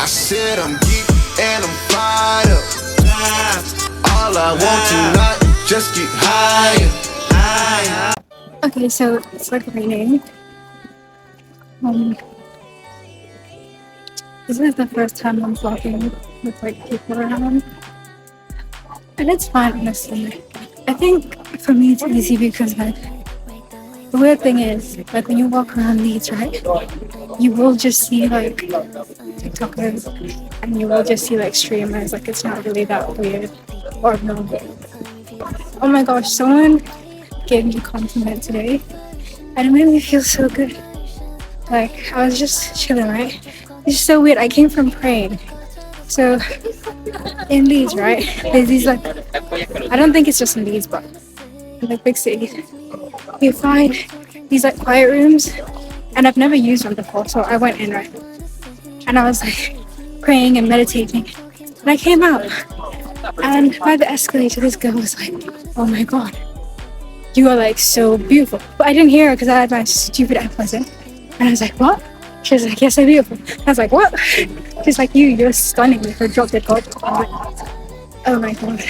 I said I'm geek and I'm fired up. All I want tonight is just get higher. Okay, so it's like raining. This is the first time I'm vlogging with like people around, and it's fine honestly. I think for me it's easy because like the weird thing is like when you walk around Leeds, right? You will just see like TikTokers and you will just see like streamers. Like it's not really that weird or normal. Oh my gosh, someone gave me a compliment today, and it made me feel so good. Like I was just chilling, right? It's just so weird. I came from praying. So in Leeds, right? There's these like, I don't think it's just in Leeds, but in like big cities, you find these like quiet rooms, and I've never used one before, so I went in, right? And I was like praying and meditating, and I came out, and by the escalator, this girl was like, "Oh my god, you are like so beautiful." But I didn't hear her because I had my stupid AirPods in, and I was like, "What?" She was like, "Yes, I'm beautiful." I was like, "What?" She's like, "You're stunning with her drop dead god." Oh my god.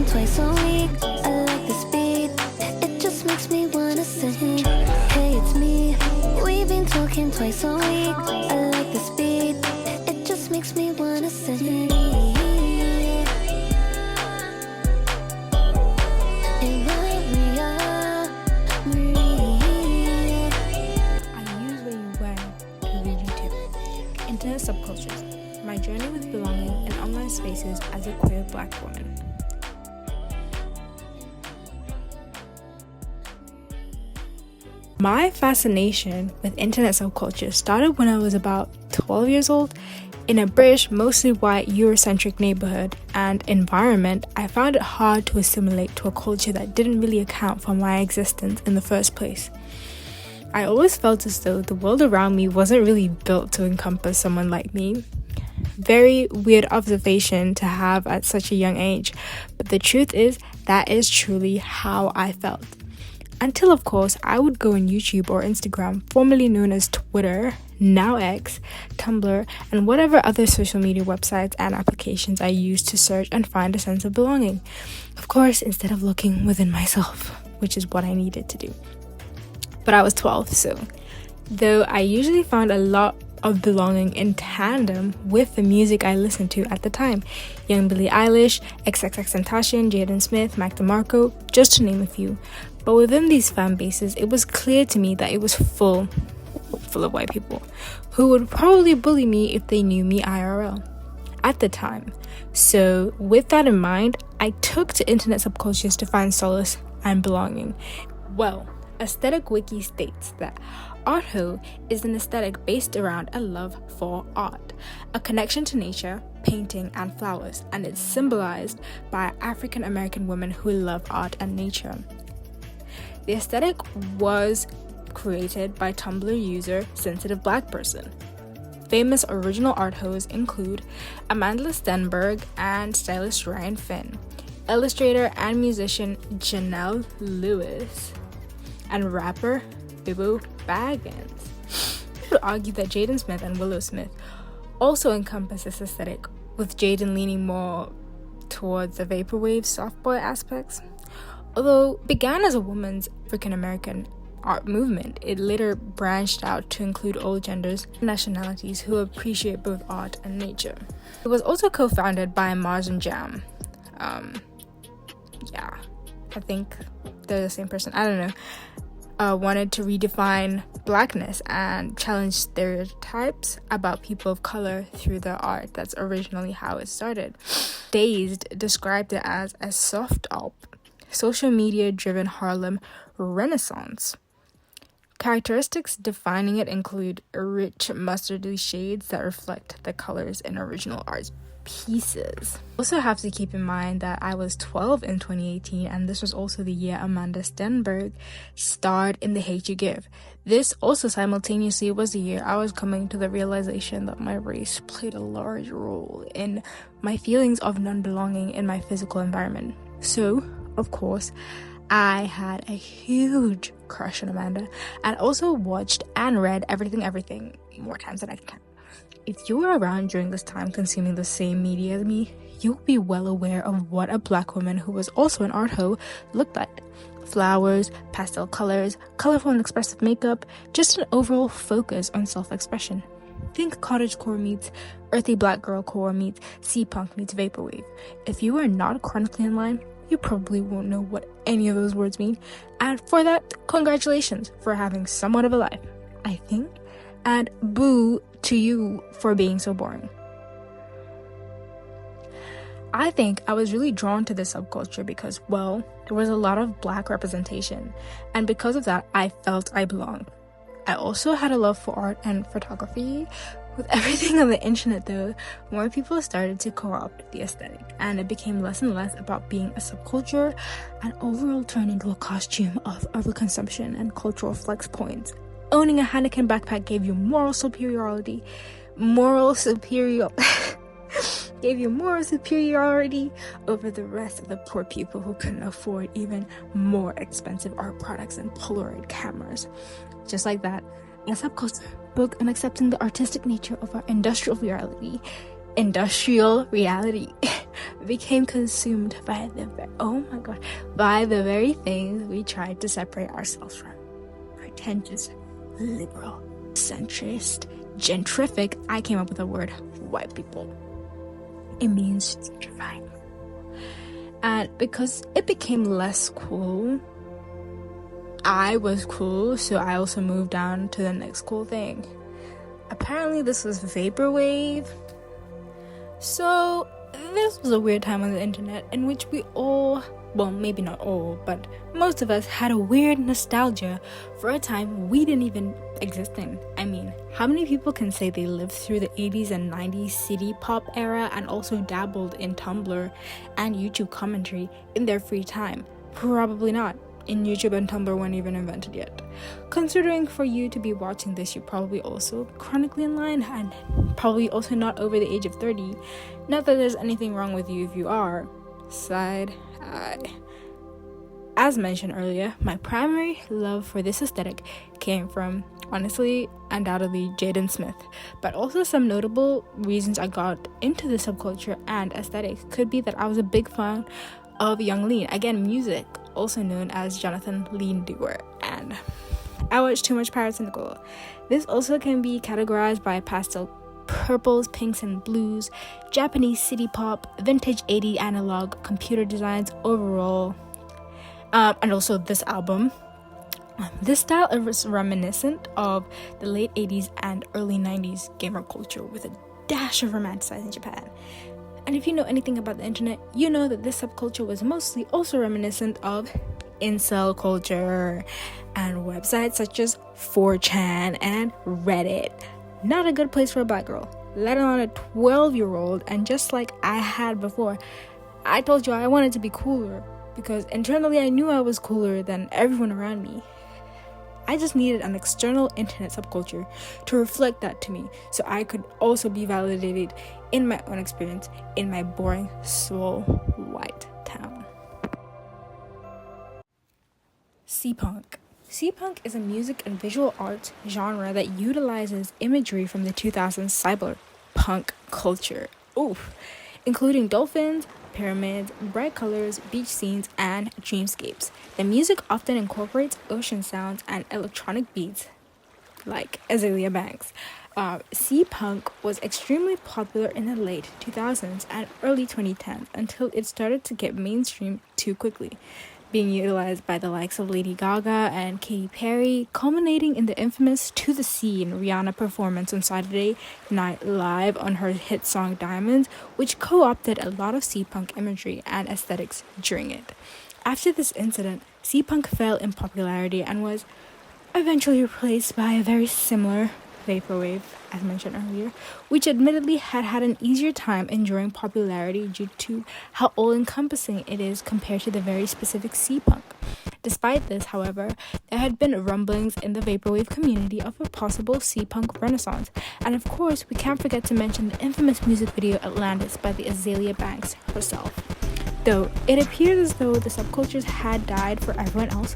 Twice a week, I like the speed. It just makes me wanna sing. Hey, it's me. We've been talking twice a week. I like the speed. It just makes me wanna sing. I use Where You Wear to read YouTube. Internet subcultures. My journey with belonging in online spaces as a queer Black woman. My fascination with internet subculture started when I was about 12 years old. In a British, mostly white, Eurocentric neighborhood and environment, I found it hard to assimilate to a culture that didn't really account for my existence in the first place. I always felt as though the world around me wasn't really built to encompass someone like me. Very weird observation to have at such a young age, but the truth is that is truly how I felt. Until, of course, I would go on YouTube or Instagram, formerly known as Twitter, now X, Tumblr, and whatever other social media websites and applications I used to search and find a sense of belonging. Of course, instead of looking within myself, which is what I needed to do. But I was 12, so though I usually found a lot of belonging in tandem with the music I listened to at the time. Young Billie Eilish, XXXTentacion, Jaden Smith, Mac DeMarco, just to name a few. But within these fan bases, it was clear to me that it was full of white people who would probably bully me if they knew me IRL at the time. So with that in mind, I took to internet subcultures to find solace and belonging. Well, Aesthetic Wiki states that Artho is an aesthetic based around a love for art, a connection to nature, painting, and flowers, and it's symbolized by African American women who love art and nature. The aesthetic was created by Tumblr user Sensitive Black Person. Famous original arthos include Amanda Stenberg and stylist Ryan Finn, illustrator and musician Janelle Lewis, and rapper Bibbo Baggins. I would argue that Jaden Smith and Willow Smith also encompass this aesthetic, with Jaden leaning more towards the vaporwave soft boy aspects. Although began as a woman's African American art movement, it later branched out to include all genders and nationalities who appreciate both art and nature. It was also co-founded by Mars and Jam. I think they're the same person. I don't know. Wanted to redefine blackness and challenge stereotypes about people of color through their art. That's originally how it started. Dazed described it as a soft alt, social media driven Harlem renaissance. Characteristics defining it include rich mustardy shades that reflect the colors in original art pieces. Also have to keep in mind that I was 12 in 2018, and this was also the year Amanda Stenberg starred in The Hate You Give. This also simultaneously was the year I was coming to the realization that my race played a large role in my feelings of non-belonging in my physical environment. So, of course, I had a huge crush on Amanda, and also watched and read Everything more times than I can count. If you were around during this time consuming the same media as me, you'll be well aware of what a black woman who was also an art hoe looked like. Flowers, pastel colors, colorful and expressive makeup, just an overall focus on self-expression. Think cottagecore meets earthy black girl core meets C-punk meets vaporwave. If you are not chronically in line, you probably won't know what any of those words mean, and for that, congratulations for having somewhat of a life, I think, and boo to you for being so boring. I think I was really drawn to this subculture because, well, there was a lot of black representation, and because of that, I felt I belonged. I also had a love for art and photography. With everything on the internet though, more people started to co-opt the aesthetic, and it became less and less about being a subculture and overall turned into a costume of overconsumption and cultural flex points. Owning a Heineken backpack gave you moral superiority over the rest of the poor people who couldn't afford even more expensive art products and Polaroid cameras. Just like that, a subculture built on accepting the artistic nature of our industrial reality became consumed by the very things we tried to separate ourselves from. Pretentious, liberal, centrist, gentrific. I came up with the word white people. It means gentrified. And because it became less cool, I was cool, so I also moved on to the next cool thing. Apparently this was vaporwave. So this was a weird time on the internet in which we all, well, maybe not all, but most of us had a weird nostalgia for a time we didn't even exist in. I mean, how many people can say they lived through the 80s and 90s city pop era and also dabbled in Tumblr and YouTube commentary in their free time? Probably not. And YouTube and Tumblr weren't even invented yet. Considering for you to be watching this, you're probably also chronically in line and probably also not over the age of 30. Not that there's anything wrong with you if you are. Side eye. As mentioned earlier, my primary love for this aesthetic came from, honestly, undoubtedly Jaden Smith, but also some notable reasons I got into the subculture and aesthetic could be that I was a big fan of Young Lean, again music, also known as Jonathan Lean Dewar, and I watched too much Paris and Nicole. This also can be categorized by pastel purples, pinks, and blues, Japanese city pop, vintage 80s analog computer designs overall, and also this album. This style is reminiscent of the late 80s and early 90s gamer culture with a dash of romanticizing Japan. And if you know anything about the internet, you know that this subculture was mostly also reminiscent of incel culture and websites such as 4chan and Reddit. Not a good place for a black girl, let alone a 12-year-old. And just like I had before, I told you I wanted to be cooler because internally I knew I was cooler than everyone around me. I just needed an external internet subculture to reflect that to me so I could also be validated in my own experience in my boring, slow, white town. C-punk. C-punk is a music and visual arts genre that utilizes imagery from the 2000s cyberpunk culture. Oof. Including dolphins, pyramids, bright colors, beach scenes, and dreamscapes. The music often incorporates ocean sounds and electronic beats, like Azealia Banks. C-punk was extremely popular in the late 2000s and early 2010s until it started to get mainstream too quickly, being utilized by the likes of Lady Gaga and Katy Perry, culminating in the infamous To the Sea and Rihanna performance on Saturday Night Live on her hit song Diamonds, which co-opted a lot of C-punk imagery and aesthetics during it. After this incident, C-punk fell in popularity and was eventually replaced by a very similar vaporwave, as mentioned earlier, which admittedly had an easier time enduring popularity due to how all-encompassing it is compared to the very specific C-punk. Despite this, however, there had been rumblings in the vaporwave community of a possible C-punk renaissance, and of course, we can't forget to mention the infamous music video Atlantis by the Azalea Banks herself. Though it appeared as though the subcultures had died for everyone else,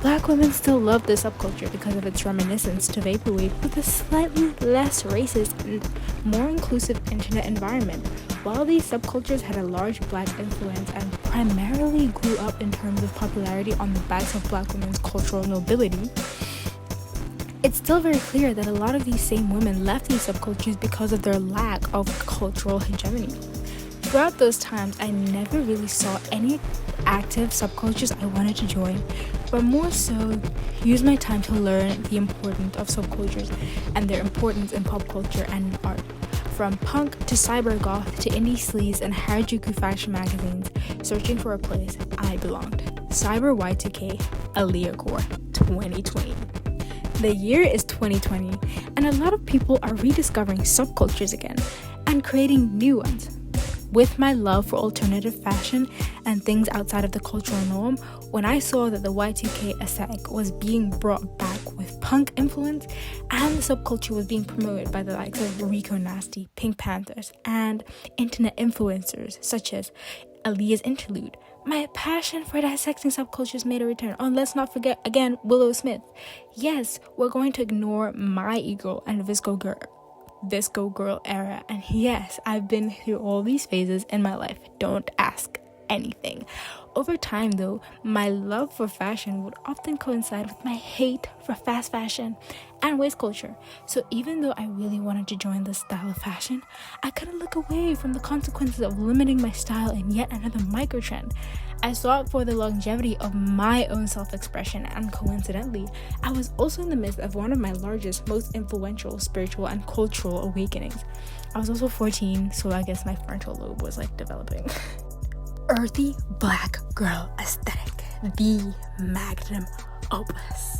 Black women still loved the subculture because of its reminiscence to vaporwave with a slightly less racist and more inclusive internet environment. While these subcultures had a large Black influence and primarily grew up in terms of popularity on the backs of Black women's cultural nobility, it's still very clear that a lot of these same women left these subcultures because of their lack of cultural hegemony. Throughout those times, I never really saw any active subcultures I wanted to join, but more so used my time to learn the importance of subcultures and their importance in pop culture and art. From punk to cybergoth to indie sleaze and Harajuku fashion magazines, searching for a place I belonged. Cyber Y2K, Aaliyah Core, 2020. The year is 2020, and a lot of people are rediscovering subcultures again and creating new ones. With my love for alternative fashion and things outside of the cultural norm, when I saw that the Y2K aesthetic was being brought back with punk influence and the subculture was being promoted by the likes of Rico Nasty, Pink Panthers, and internet influencers such as Aaliyah's Interlude, my passion for dissecting subcultures made a return. Oh, let's not forget, again, Willow Smith. Yes, we're going to ignore my ego and Visco Girl era, and yes, I've been through all these phases in my life. Don't ask anything. Over time though, my love for fashion would often coincide with my hate for fast fashion and waste culture. So even though I really wanted to join this style of fashion, I couldn't look away from the consequences of limiting my style in yet another microtrend. I sought for the longevity of my own self-expression, and coincidentally, I was also in the midst of one of my largest, most influential spiritual and cultural awakenings. I was also 14, so I guess my frontal lobe was developing. Earthy Black girl aesthetic, the magnum opus.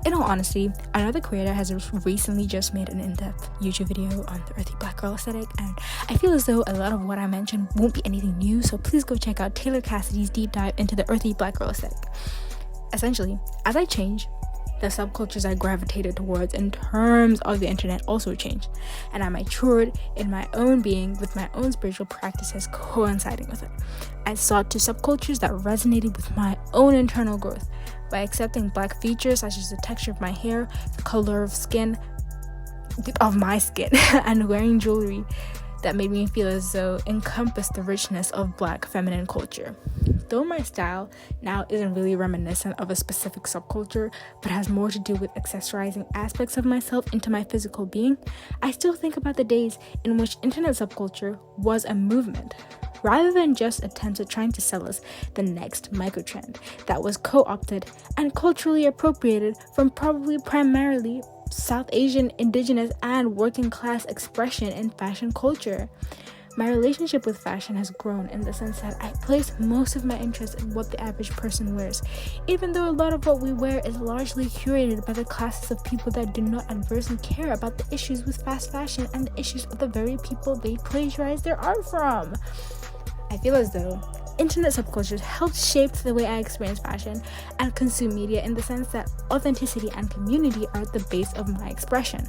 In all honesty, another creator has recently just made an in-depth YouTube video on the Earthy Black girl aesthetic, and I feel as though a lot of what I mentioned won't be anything new, so please go check out Taylor Cassidy's deep dive into the Earthy Black girl aesthetic. Essentially, as I change, the subcultures I gravitated towards in terms of the internet also changed, and I matured in my own being with my own spiritual practices coinciding with it. I sought to subcultures that resonated with my own internal growth by accepting Black features such as the texture of my hair, the color of my skin, and wearing jewelry that made me feel as though encompassed the richness of Black feminine culture. Though my style now isn't really reminiscent of a specific subculture, but has more to do with accessorizing aspects of myself into my physical being, I still think about the days in which internet subculture was a movement, rather than just attempts at trying to sell us the next microtrend that was co-opted and culturally appropriated from probably primarily South Asian, indigenous, and working class expression in fashion culture. My relationship with fashion has grown in the sense that I place most of my interest in what the average person wears, even though a lot of what we wear is largely curated by the classes of people that do not adversely care about the issues with fast fashion and the issues of the very people they plagiarize their art from. I feel as though internet subcultures helped shape the way I experience fashion and consume media in the sense that authenticity and community are at the base of my expression.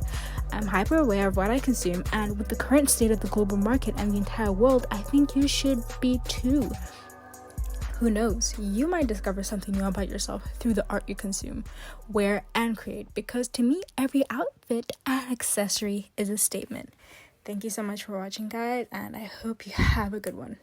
I'm hyper aware of what I consume, and with the current state of the global market and the entire world, I think you should be too. Who knows, you might discover something new about yourself through the art you consume, wear, and create, because to me, every outfit and accessory is a statement. Thank you so much for watching, guys, and I hope you have a good one.